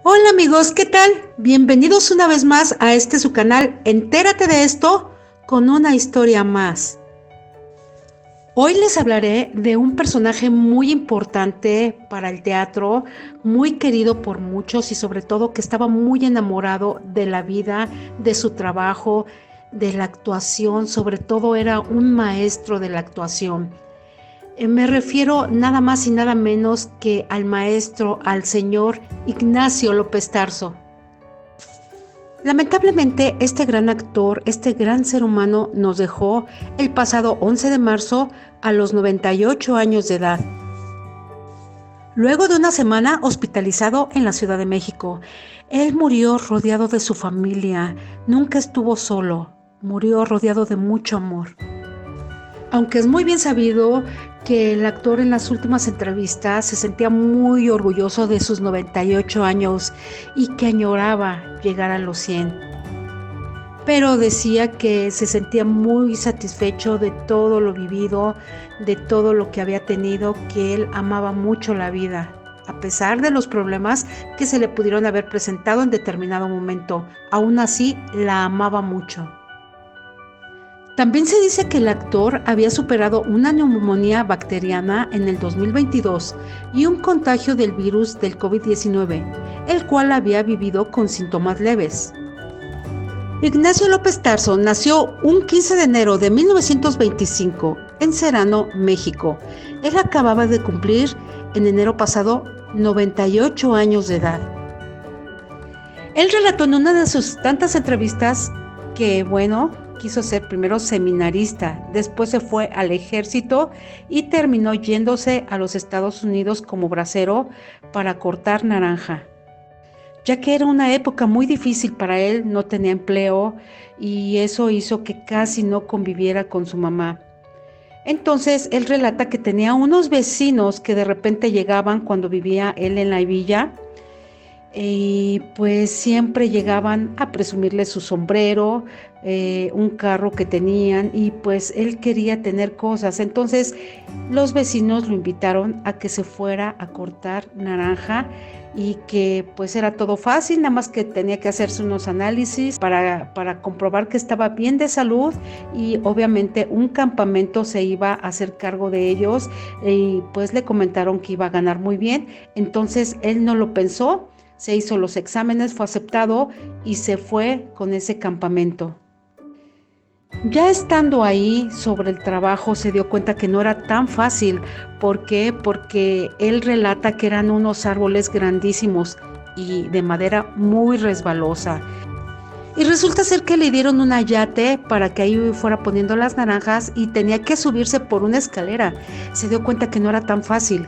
Hola amigos, ¿qué tal? Bienvenidos una vez más a su canal Entérate de esto con una historia más. Hoy les hablaré de un personaje muy importante para el teatro, muy querido por muchos y sobre todo que estaba muy enamorado de la vida, de su trabajo, de la actuación, sobre todo era un maestro de la actuación. Me refiero nada más y nada menos que al maestro, al señor Ignacio López Tarso. Lamentablemente, este gran actor, este gran ser humano nos dejó el pasado 11 de marzo a los 98 años de edad. Luego de una semana hospitalizado en la Ciudad de México, él murió rodeado de su familia, nunca estuvo solo, murió rodeado de mucho amor. Aunque es muy bien sabido que el actor en las últimas entrevistas se sentía muy orgulloso de sus 98 años y que añoraba llegar a los 100. Pero decía que se sentía muy satisfecho de todo lo vivido, de todo lo que había tenido, que él amaba mucho la vida, a pesar de los problemas que se le pudieron haber presentado en determinado momento. Aún así, la amaba mucho. También se dice que el actor había superado una neumonía bacteriana en el 2022 y un contagio del virus del COVID-19, el cual había vivido con síntomas leves. Ignacio López Tarso nació un 15 de enero de 1925 en Serrano, México. Él acababa de cumplir en enero pasado 98 años de edad. Él relató en una de sus tantas entrevistas que, quiso ser primero seminarista, después se fue al ejército y terminó yéndose a los Estados Unidos como bracero para cortar naranja, ya que era una época muy difícil para él, no tenía empleo y eso hizo que casi no conviviera con su mamá. Entonces él relata que tenía unos vecinos que de repente llegaban cuando vivía él en la villa y pues siempre llegaban a presumirle su sombrero, un carro que tenían y pues él quería tener cosas. Entonces los vecinos lo invitaron a que se fuera a cortar naranja y que pues era todo fácil, nada más que tenía que hacerse unos análisis para comprobar que estaba bien de salud y obviamente un campamento se iba a hacer cargo de ellos y pues le comentaron que iba a ganar muy bien. Entonces él no lo pensó. Se hizo los exámenes, fue aceptado y se fue con ese campamento. Ya estando ahí sobre el trabajo se dio cuenta que no era tan fácil. ¿Por qué? Porque él relata que eran unos árboles grandísimos y de madera muy resbalosa. Y resulta ser que le dieron un ayate para que ahí fuera poniendo las naranjas y tenía que subirse por una escalera. Se dio cuenta que no era tan fácil.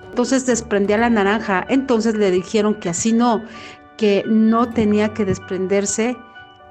Entonces desprendía la naranja, entonces le dijeron que así no, que no tenía que desprenderse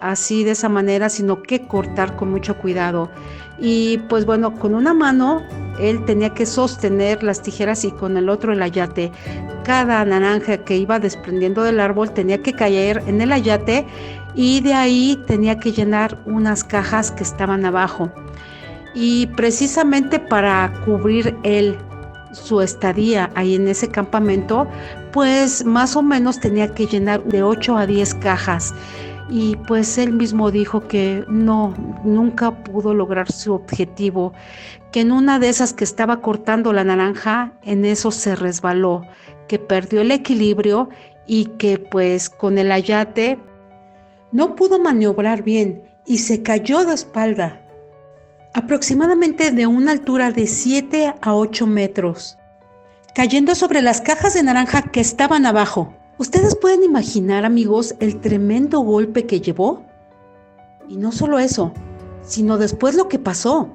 así de esa manera, sino que cortar con mucho cuidado. Y pues bueno, con una mano él tenía que sostener las tijeras y con el otro el ayate. Cada naranja que iba desprendiendo del árbol tenía que caer en el ayate y de ahí tenía que llenar unas cajas que estaban abajo. Y precisamente para cubrir su estadía ahí en ese campamento, pues más o menos tenía que llenar de 8 a 10 cajas. Y pues él mismo dijo que no, nunca pudo lograr su objetivo, que en una de esas que estaba cortando la naranja, en eso se resbaló, que perdió el equilibrio y que pues con el ayate no pudo maniobrar bien y se cayó de espalda, aproximadamente de una altura de 7 a 8 metros, cayendo sobre las cajas de naranja que estaban abajo. ¿Ustedes pueden imaginar, amigos, el tremendo golpe que llevó? Y no solo eso, sino después lo que pasó.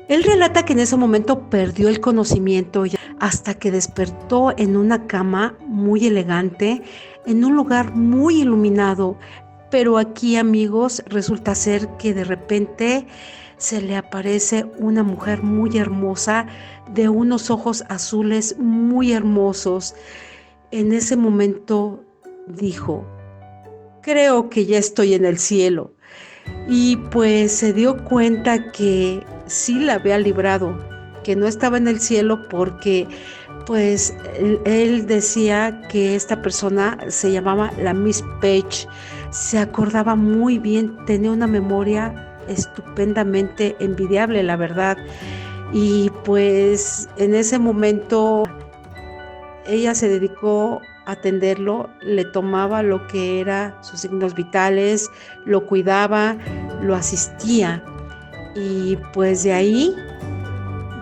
Él relata que en ese momento perdió el conocimiento hasta que despertó en una cama muy elegante, en un lugar muy iluminado. Pero aquí, amigos, resulta ser que de repente se le aparece una mujer muy hermosa, de unos ojos azules muy hermosos. En ese momento dijo: creo que ya estoy en el cielo. Y pues se dio cuenta que sí la había librado, que no estaba en el cielo porque Pues él decía que esta persona se llamaba la Miss Page, se acordaba muy bien, tenía una memoria estupendamente envidiable, la verdad. Y pues en ese momento ella se dedicó a atenderlo, le tomaba lo que era sus signos vitales, lo cuidaba, lo asistía. Y pues de ahí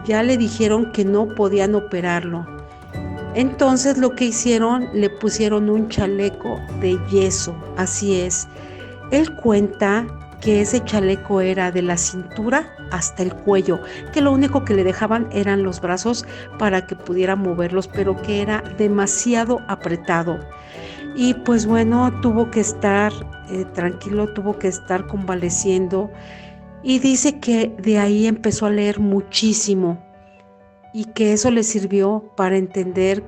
ya le dijeron que no podían operarlo. Entonces lo que hicieron, le pusieron un chaleco de yeso, así es. Él cuenta que ese chaleco era de la cintura hasta el cuello, que lo único que le dejaban eran los brazos para que pudiera moverlos, pero que era demasiado apretado. Y pues bueno, tuvo que estar tranquilo, tuvo que estar convaleciendo y dice que de ahí empezó a leer muchísimo y que eso le sirvió para entender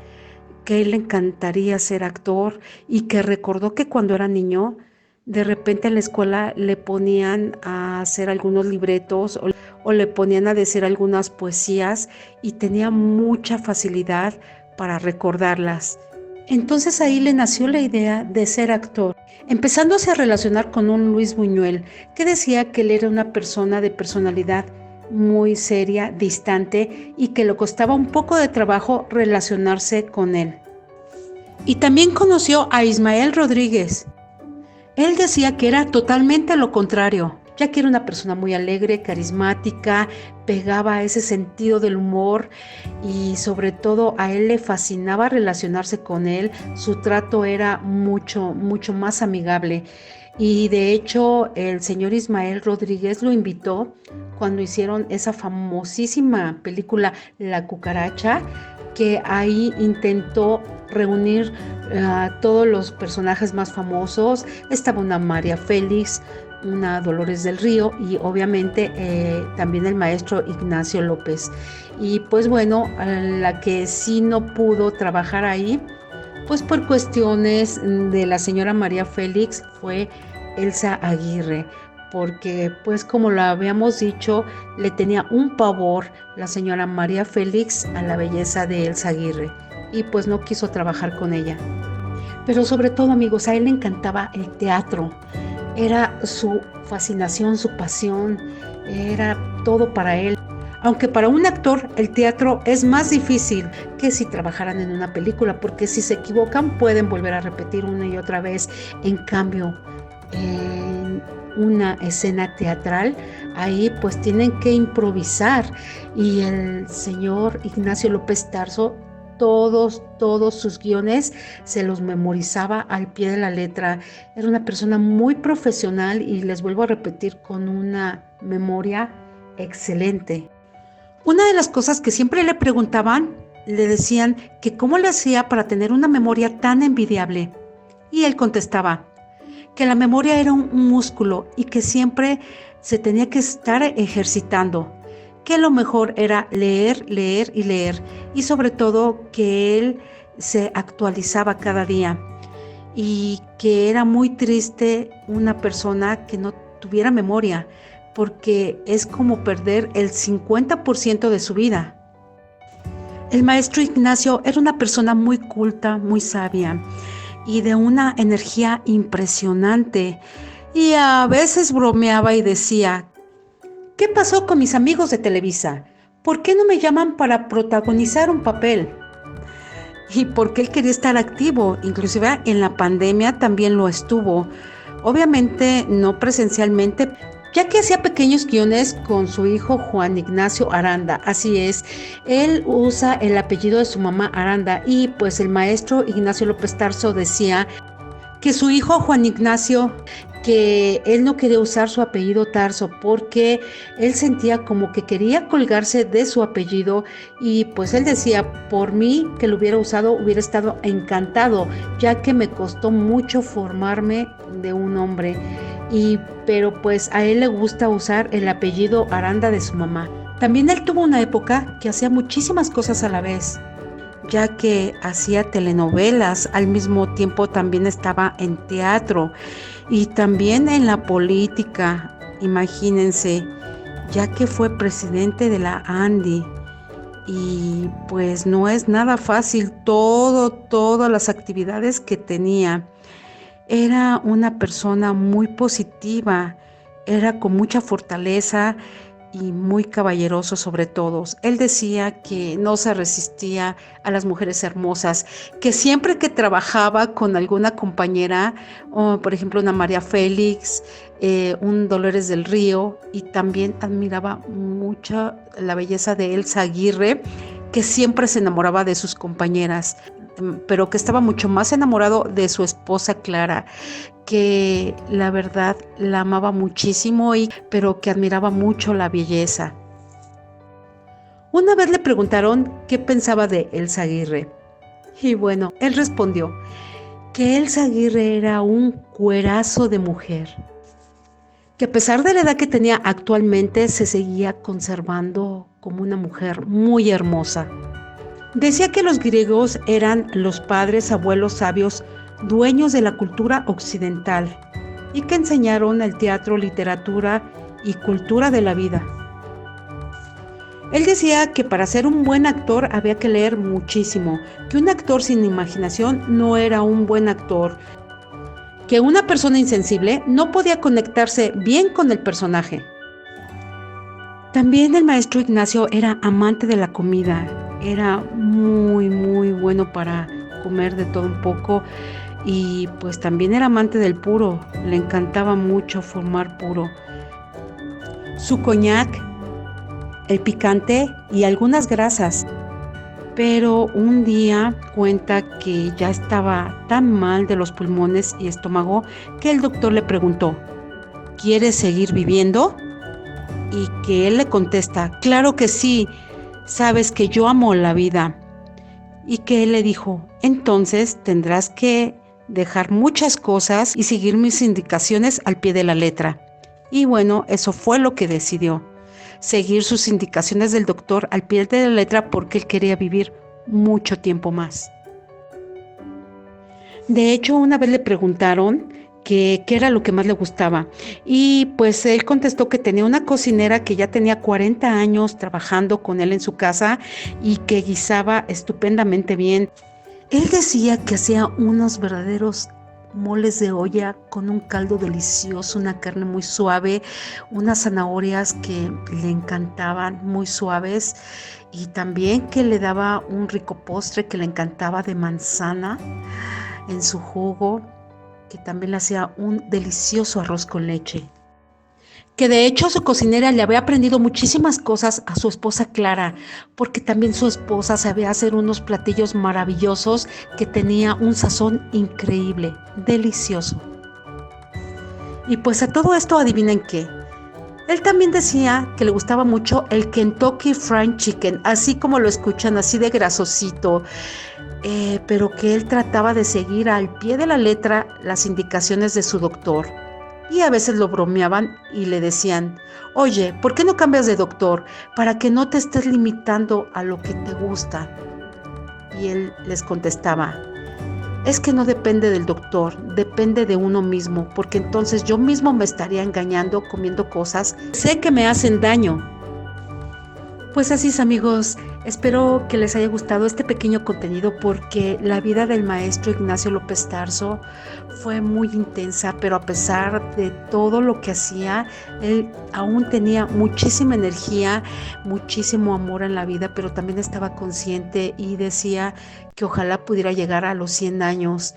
que a él le encantaría ser actor y que recordó que cuando era niño, de repente en la escuela le ponían a hacer algunos libretos o le ponían a decir algunas poesías y tenía mucha facilidad para recordarlas. Entonces ahí le nació la idea de ser actor, empezándose a relacionar con un Luis Buñuel, que decía que él era una persona de personalidad muy seria, distante y que le costaba un poco de trabajo relacionarse con él. Y también conoció a Ismael Rodríguez. Él decía que era totalmente lo contrario, ya que era una persona muy alegre, carismática, pegaba ese sentido del humor y sobre todo a él le fascinaba relacionarse con él, su trato era mucho más amigable. Y de hecho el señor Ismael Rodríguez lo invitó cuando hicieron esa famosísima película La Cucaracha, que ahí intentó reunir a todos los personajes más famosos. Estaba una María Félix, una Dolores del Río y obviamente también el maestro Ignacio López. Y pues bueno, la que sí no pudo trabajar ahí, pues por cuestiones de la señora María Félix, fue Elsa Aguirre, porque pues como lo habíamos dicho, le tenía un pavor la señora María Félix a la belleza de Elsa Aguirre y pues no quiso trabajar con ella. Pero sobre todo, amigos, a él le encantaba el teatro, era su fascinación, su pasión, era todo para él. Aunque para un actor el teatro es más difícil que si trabajaran en una película, porque si se equivocan pueden volver a repetir una y otra vez. En cambio, en una escena teatral, ahí pues tienen que improvisar y el señor Ignacio López Tarso todos sus guiones se los memorizaba al pie de la letra. Era una persona muy profesional y les vuelvo a repetir, con una memoria excelente. Una de las cosas que siempre le preguntaban, le decían que cómo le hacía para tener una memoria tan envidiable. Y él contestaba que la memoria era un músculo y que siempre se tenía que estar ejercitando, que lo mejor era leer y leer, y sobre todo que él se actualizaba cada día y que era muy triste una persona que no tuviera memoria, porque es como perder el 50% de su vida. El maestro Ignacio era una persona muy culta, muy sabia y de una energía impresionante, y a veces bromeaba y decía: ¿qué pasó con mis amigos de Televisa? ¿Por qué no me llaman para protagonizar un papel? Y porque él quería estar activo, inclusive en la pandemia también lo estuvo. Obviamente no presencialmente, ya que hacía pequeños guiones con su hijo Juan Ignacio Aranda. Así es, él usa el apellido de su mamá Aranda y pues el maestro Ignacio López Tarso decía que su hijo Juan Ignacio, que él no quería usar su apellido Tarso porque él sentía como que quería colgarse de su apellido, y pues él decía: por mí que lo hubiera usado hubiera estado encantado, ya que me costó mucho formarme de un hombre, pero pues a él le gusta usar el apellido Aranda de su mamá. También él tuvo una época que hacía muchísimas cosas a la vez, ya que hacía telenovelas, al mismo tiempo también estaba en teatro y también en la política, imagínense, ya que fue presidente de la ANDI y pues no es nada fácil todas las actividades que tenía. Era una persona muy positiva, era con mucha fortaleza y muy caballeroso sobre todos. Él decía que no se resistía a las mujeres hermosas, que siempre que trabajaba con alguna compañera, o por ejemplo una María Félix, un Dolores del Río, y también admiraba mucho la belleza de Elsa Aguirre, que siempre se enamoraba de sus compañeras, pero que estaba mucho más enamorado de su esposa Clara, que la verdad la amaba muchísimo, pero que admiraba mucho la belleza. Una vez le preguntaron qué pensaba de Elsa Aguirre. Y bueno, él respondió que Elsa Aguirre era un cuerazo de mujer, que a pesar de la edad que tenía actualmente se seguía conservando como una mujer muy hermosa. Decía que los griegos eran los padres, abuelos sabios, dueños de la cultura occidental y que enseñaron el teatro, literatura y cultura de la vida. Él decía que para ser un buen actor había que leer muchísimo, que un actor sin imaginación no era un buen actor, que una persona insensible no podía conectarse bien con el personaje. También el maestro Ignacio era amante de la comida, era muy bueno para comer de todo un poco y pues también era amante del puro, le encantaba mucho fumar puro. Su coñac, el picante y algunas grasas, pero un día cuenta que ya estaba tan mal de los pulmones y estómago que el doctor le preguntó, ¿quieres seguir viviendo? Y que él le contesta, claro que sí, sabes que yo amo la vida. Y que él le dijo, entonces tendrás que dejar muchas cosas y seguir mis indicaciones al pie de la letra. Y bueno, eso fue lo que decidió, seguir sus indicaciones del doctor al pie de la letra porque él quería vivir mucho tiempo más. De hecho, una vez le preguntaron qué era lo que más le gustaba y pues él contestó que tenía una cocinera que ya tenía 40 años trabajando con él en su casa y que guisaba estupendamente bien. Él decía que hacía unos verdaderos moles de olla con un caldo delicioso, una carne muy suave, unas zanahorias que le encantaban muy suaves y también que le daba un rico postre que le encantaba de manzana en su jugo, que también le hacía un delicioso arroz con leche. Que de hecho su cocinera le había aprendido muchísimas cosas a su esposa Clara, porque también su esposa sabía hacer unos platillos maravillosos que tenía un sazón increíble, delicioso. Y pues a todo esto adivinen qué. Él también decía que le gustaba mucho el Kentucky Fried Chicken, así como lo escuchan, así de grasosito, pero que él trataba de seguir al pie de la letra las indicaciones de su doctor. Y a veces lo bromeaban y le decían, oye, ¿por qué no cambias de doctor para que no te estés limitando a lo que te gusta? Y él les contestaba, es que no depende del doctor, depende de uno mismo, porque entonces yo mismo me estaría engañando comiendo cosas que sé que me hacen daño. Pues así es, amigos, espero que les haya gustado este pequeño contenido porque la vida del maestro Ignacio López Tarso fue muy intensa, pero a pesar de todo lo que hacía, él aún tenía muchísima energía, muchísimo amor en la vida, pero también estaba consciente y decía que ojalá pudiera llegar a los 100 años.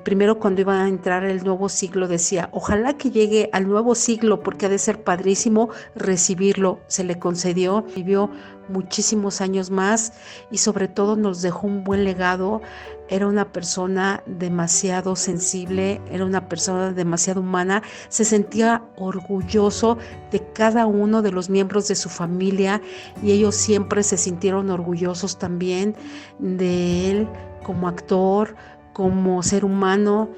Primero cuando iba a entrar el nuevo siglo decía, ojalá que llegue al nuevo siglo porque ha de ser padrísimo recibirlo. Se le concedió, vivió muchísimos años más y sobre todo nos dejó un buen legado. Era una persona demasiado sensible, era una persona demasiado humana, se sentía orgulloso de cada uno de los miembros de su familia y ellos siempre se sintieron orgullosos también de él como actor, como ser humano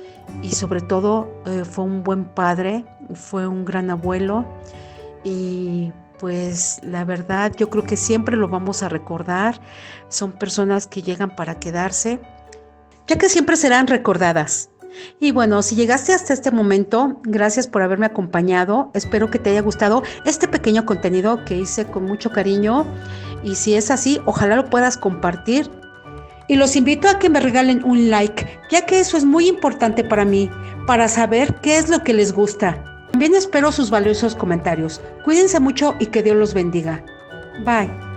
y sobre todo fue un buen padre, fue un gran abuelo y pues la verdad yo creo que siempre lo vamos a recordar. Son personas que llegan para quedarse, ya que siempre serán recordadas. Y bueno, si llegaste hasta este momento, gracias por haberme acompañado. Espero que te haya gustado este pequeño contenido que hice con mucho cariño. Y si es así, ojalá lo puedas compartir. Y los invito a que me regalen un like, ya que eso es muy importante para mí, para saber qué es lo que les gusta. También espero sus valiosos comentarios. Cuídense mucho y que Dios los bendiga. Bye.